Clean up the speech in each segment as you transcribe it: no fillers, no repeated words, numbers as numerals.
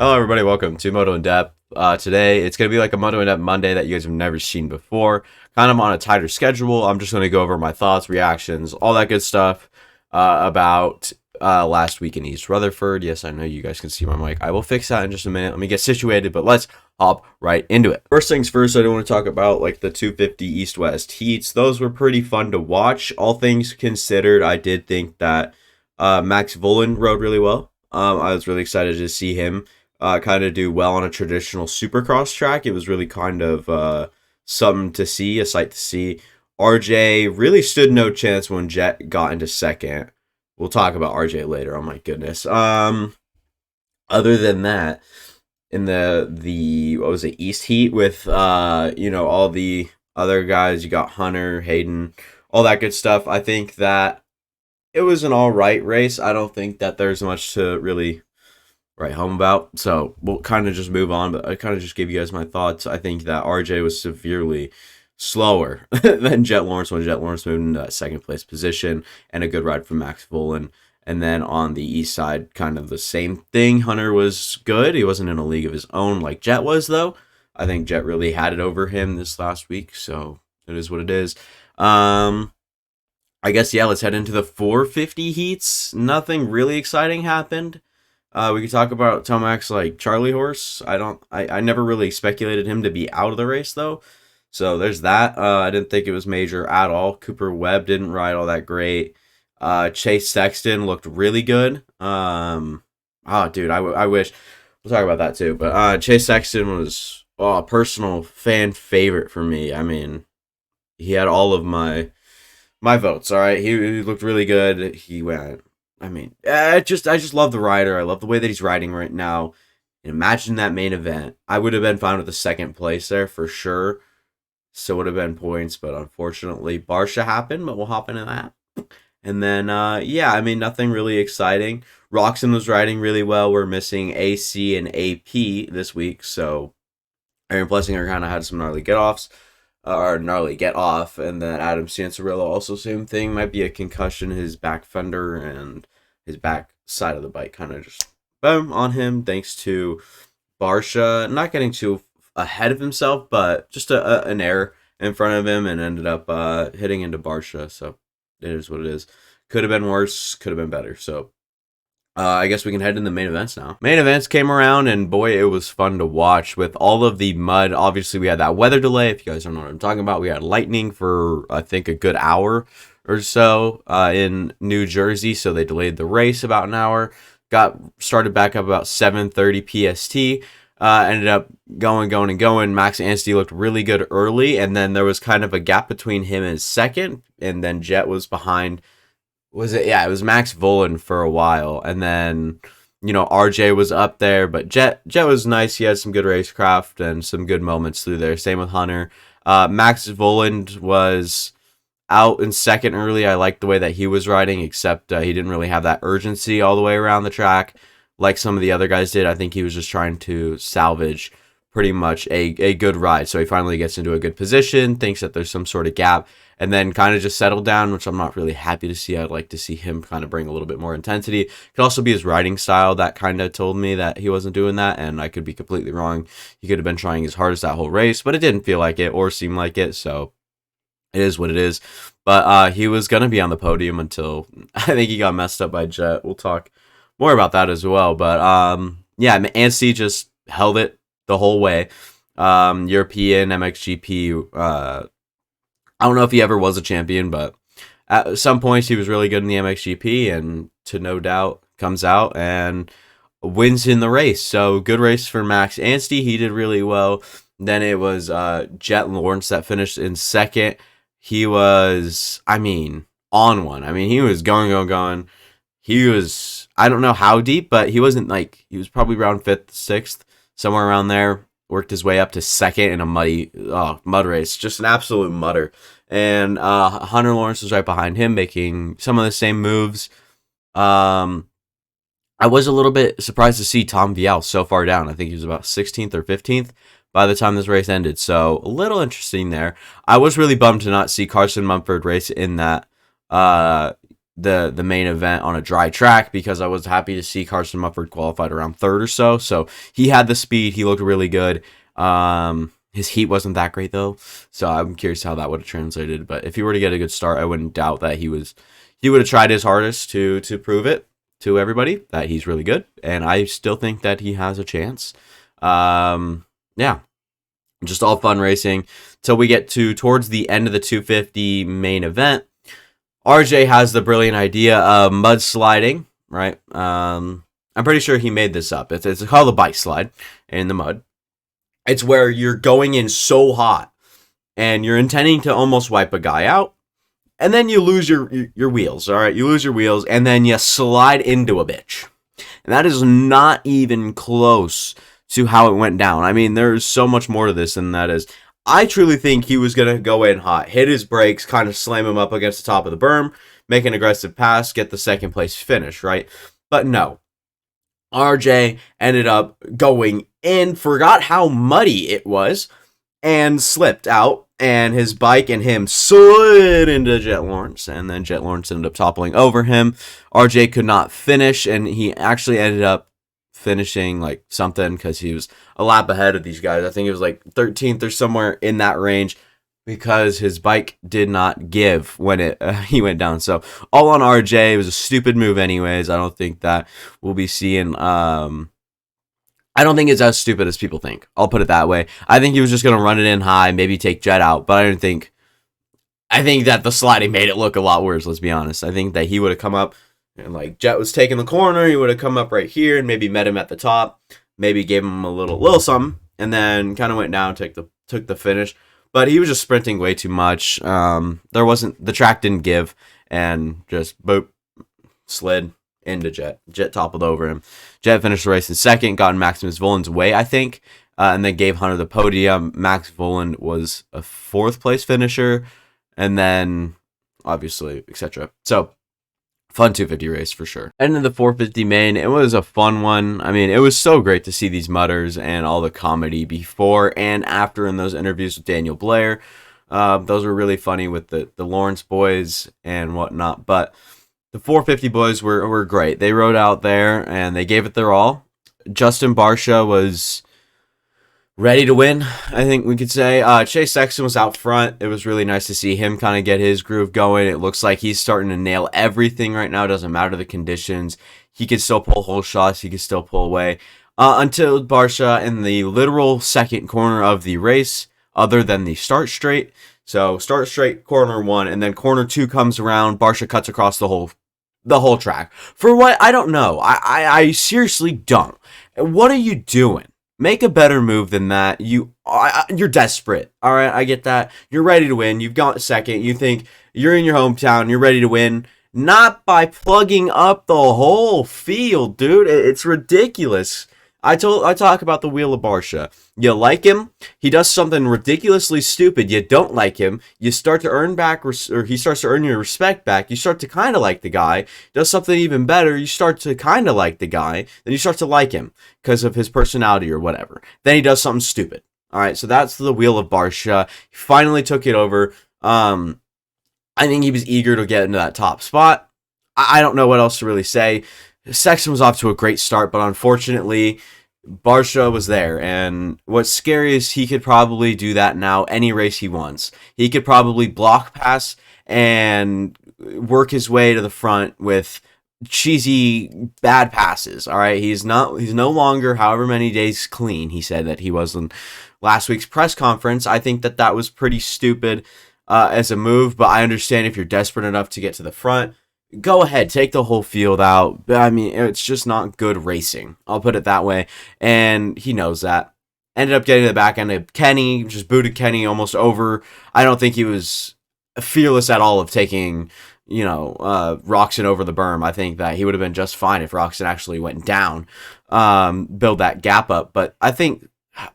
Hello, everybody. Welcome to Moto in Depth. Today, it's going to be like a Moto in Depth Monday that you guys have never seen before. Kind of on a tighter schedule. I'm just going to go over my thoughts, reactions, all that good stuff about last week in East Rutherford. Yes, I know you guys can see my mic. I will fix that in just a minute. Let me get situated, but let's hop right into it. First things first, I do want to talk about like the 250 East-West heats. Those were pretty fun to watch. All things considered, I did think that Max Vohland rode really well. I was really excited to see him kind of do well on a traditional supercross track. It was really kind of something to see, a sight to see. RJ really stood no chance when Jet got into second. We'll talk about RJ later. Oh my goodness. Other than that, in the what was it, East Heat with all the other guys, you got Hunter, Hayden, all that good stuff. I think that it was an all right race. I don't think that there's much to really write home about. So we'll kind of just move on, but I kind of just give you guys my thoughts. I think that RJ was severely slower than Jet Lawrence when Jet Lawrence moved into that second place position, and a good ride from Max Vohland. And then on the east side, kind of the same thing. Hunter was good. He wasn't in a league of his own like Jet was, though. I think Jet really had it over him this last week, so it is what it is. I guess, yeah, let's head into the 450 heats. Nothing really exciting happened. We could talk about Tomac's like Charlie horse. I never really speculated him to be out of the race though. So there's that. I didn't think it was major at all. Cooper Webb didn't ride all that great. Chase Sexton looked really good. Dude, I wish we'll talk about that too. But Chase Sexton was a personal fan favorite for me. I mean, he had all of my votes. All right, he looked really good. He went. I mean, I just love the rider. I love the way that he's riding right now. Imagine that main event. I would have been fine with the second place there for sure. So would have been points, but unfortunately, Barcia happened. But we'll hop into that. And then, yeah, I mean, nothing really exciting. Roxon was riding really well. We're missing AC and AP this week, so Aaron Plessinger kind of had some gnarly get-offs. Or gnarly get off, and then Adam Cianciarillo also same thing, might be a concussion. His back fender and his back side of the bike kind of just boom on him, thanks to Barcia not getting too ahead of himself, but just an error in front of him and ended up hitting into Barcia. So it is what it is. Could have been worse, could have been better. So I guess we can head into the main events now. Main events came around, and boy, it was fun to watch with all of the mud. Obviously, we had that weather delay. If you guys don't know what I'm talking about, we had lightning for, I think, a good hour or so in New Jersey, so they delayed the race about an hour. Got started back up about 7:30 PST. Ended up going. Max Anstey looked really good early, and then there was kind of a gap between him and second, and then Jet was behind. Was it? Yeah, it was Max Vohland for a while, and then RJ was up there, but Jet was nice. He had some good racecraft and some good moments through there. Same with Hunter. Max Vohland was out in second early. I liked the way that he was riding, except he didn't really have that urgency all the way around the track like some of the other guys did. I think he was just trying to salvage pretty much a good ride. So he finally gets into a good position, thinks that there's some sort of gap, and then kind of just settled down, which I'm not really happy to see. I'd like to see him kind of bring a little bit more intensity. It could also be his riding style that kind of told me that he wasn't doing that, and I could be completely wrong. He could have been trying his hardest that whole race, but it didn't feel like it or seem like it, so it is what it is. But he was going to be on the podium until I think he got messed up by Jet. We'll talk more about that as well. But yeah, Anstey just held it the whole way. European MXGP. I don't know if he ever was a champion, but at some points he was really good in the MXGP, and to no doubt comes out and wins in the race. So good race for Max Anstey. He did really well. Then it was Jet Lawrence that finished in second. He was, on one. He was going. He was, I don't know how deep, but he wasn't he was probably around 5th, 6th, somewhere around there. Worked his way up to second in a mud race. Just an absolute mudder. And Hunter Lawrence was right behind him, making some of the same moves. I was a little bit surprised to see Tom Vial so far down. I think he was about 16th or 15th by the time this race ended. So a little interesting there. I was really bummed to not see Carson Mumford race in that the main event on a dry track because I was happy to see Carson Mufford qualified around third or so. So he had the speed. He looked really good. His heat wasn't that great though, so I'm curious how that would have translated. But if he were to get a good start, I wouldn't doubt that he would have tried his hardest to prove it to everybody that he's really good, and I still think that he has a chance. Yeah, just all fun racing till we get towards the end of the 250 main event. RJ has the brilliant idea of mudsliding, right? I'm pretty sure he made this up. It's called the bike slide in the mud. It's where you're going in so hot and you're intending to almost wipe a guy out, and then you lose your wheels, all right? You lose your wheels, and then you slide into a bitch. And that is not even close to how it went down. I mean, there's so much more to this than that is. I truly think he was going to go in hot, hit his brakes, kind of slam him up against the top of the berm, make an aggressive pass, get the second place finish, right? But no. RJ ended up going in, forgot how muddy it was, and slipped out, and his bike and him slid into Jet Lawrence, and then Jet Lawrence ended up toppling over him. RJ could not finish, and he actually ended up finishing like something because he was a lap ahead of these guys. I think it was like 13th or somewhere in that range because his bike did not give when he went down. So all on RJ. It was a stupid move anyways. I don't think that we'll be seeing I don't think it's as stupid as people think. I'll put it that way. I think he was just going to run it in high, maybe take Jet out, but I think that the sliding made it look a lot worse, let's be honest. I think that he would have come up and like Jet was taking the corner, he would have come up right here and maybe met him at the top, maybe gave him a little something, and then kind of went down, took the finish. But he was just sprinting way too much. The track didn't give, and just boop, slid into Jet. Jet toppled over him. Jet finished the race in second, got in Maximus Volan's way, I think, and then gave Hunter the podium. Max Volan was a fourth place finisher, and then obviously, etc. So fun 250 race for sure. And in the 450 main, it was a fun one. I mean, it was so great to see these mutters and all the comedy before and after in those interviews with Daniel Blair. Those were really funny with the Lawrence boys and whatnot. But the 450 boys were great. They rode out there and they gave it their all. Justin Barcia was ready to win, I think we could say. Chase Sexton was out front. It was really nice to see him kind of get his groove going. It looks like he's starting to nail everything right now. It doesn't matter the conditions. He can still pull whole shots. He can still pull away. Until Barcia in the literal second corner of the race, other than the start straight. So start straight, corner one, and then corner two comes around. Barcia cuts across the whole track. For what? I don't know. I seriously don't. What are you doing? Make a better move than that. You're desperate. All right, I get that. You're ready to win. You've got second. You think you're in your hometown. You're ready to win. Not by plugging up the whole field, dude. It's ridiculous. I talk about the wheel of Barcia. You like him. He does something ridiculously stupid. You don't like him. You start to earn back, or he starts to earn your respect back. You start to kind of like the guy. Does something even better. You start to kind of like the guy. Then you start to like him because of his personality or whatever. Then he does something stupid. All right, so that's the wheel of Barcia. He finally took it over. I think he was eager to get into that top spot. I don't know what else to really say. Sexton was off to a great start, but unfortunately, Barcia was there, and what's scary is he could probably do that now any race he wants. He could probably block pass and work his way to the front with cheesy bad passes. All right, he's no longer however many days clean. He said that he was in last week's press conference. I think that was pretty stupid as a move, but I understand if you're desperate enough to get to the front. Go ahead, take the whole field out. I mean, it's just not good racing. I'll put it that way. And he knows that. Ended up getting to the back end of Kenny, just booted Kenny almost over. I don't think he was fearless at all of taking, Roxon over the berm. I think that he would have been just fine if Roxon actually went down, build that gap up. But I think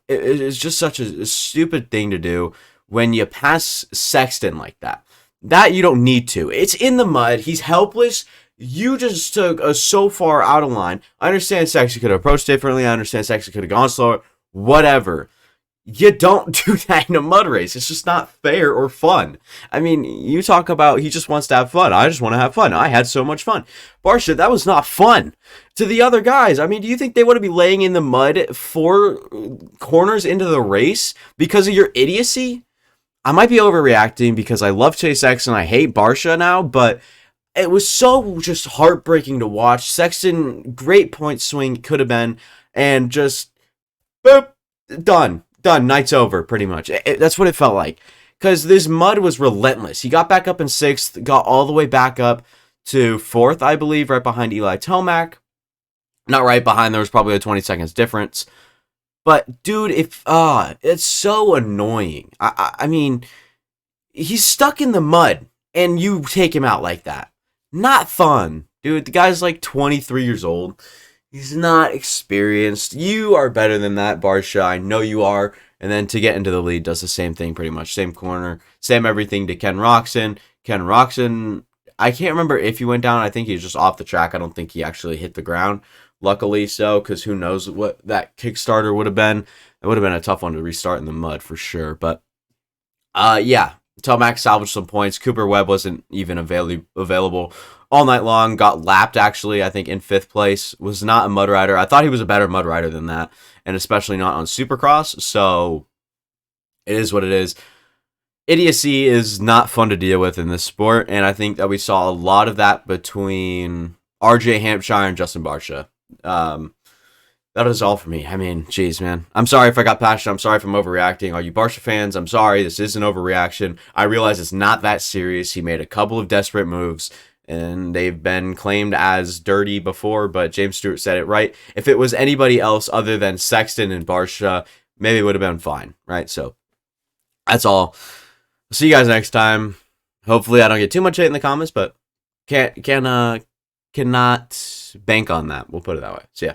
it's just such a stupid thing to do when you pass Sexton like that. That you don't need to. It's in the mud. He's helpless. You just took us so far out of line. I understand Sexton could have approached differently. I understand Sexton could have gone slower. Whatever. You don't do that in a mud race. It's just not fair or fun. I mean, you talk about he just wants to have fun. I just want to have fun. I had so much fun. Barcia, that was not fun. To the other guys, I mean, do you think they would be laying in the mud 4 corners into the race because of your idiocy? I might be overreacting because I love Chase Sexton. I hate Barcia now, but it was so just heartbreaking to watch. Sexton, great point swing could have been, and just boop, done. Done. Night's over, pretty much. That's what it felt like. Because this mud was relentless. He got back up in 6th, got all the way back up to 4th, I believe, right behind Eli Tomac. Not right behind, there was probably a 20 seconds difference. But, dude, it's so annoying. I mean, he's stuck in the mud, and you take him out like that. Not fun. Dude, the guy's like 23 years old. He's not experienced. You are better than that, Barcia. I know you are. And then to get into the lead does the same thing pretty much. Same corner, same everything to Ken Roczen. Ken Roczen, I can't remember if he went down. I think he was just off the track. I don't think he actually hit the ground. Luckily so, because who knows what that Kickstarter would have been. It would have been a tough one to restart in the mud for sure. But, yeah. Tomac salvaged some points. Cooper Webb wasn't even available all night long. Got lapped, actually, I think, in 5th place. Was not a mud rider. I thought he was a better mud rider than that, and especially not on Supercross. So it is what it is. Idiocy is not fun to deal with in this sport, and I think that we saw a lot of that between RJ Hampshire and Justin Barcia. That is all for me. I mean, geez, man. I'm sorry if I got passionate. I'm sorry if I'm overreacting. All you Barcia fans, I'm sorry. This is an overreaction. I realize it's not that serious. He made a couple of desperate moves, and they've been claimed as dirty before, but James Stewart said it right. If it was anybody else other than Sexton and Barcia, maybe it would have been fine, right? So that's all. See you guys next time. Hopefully I don't get too much hate in the comments, but cannot bank on that. We'll put it that way. See ya.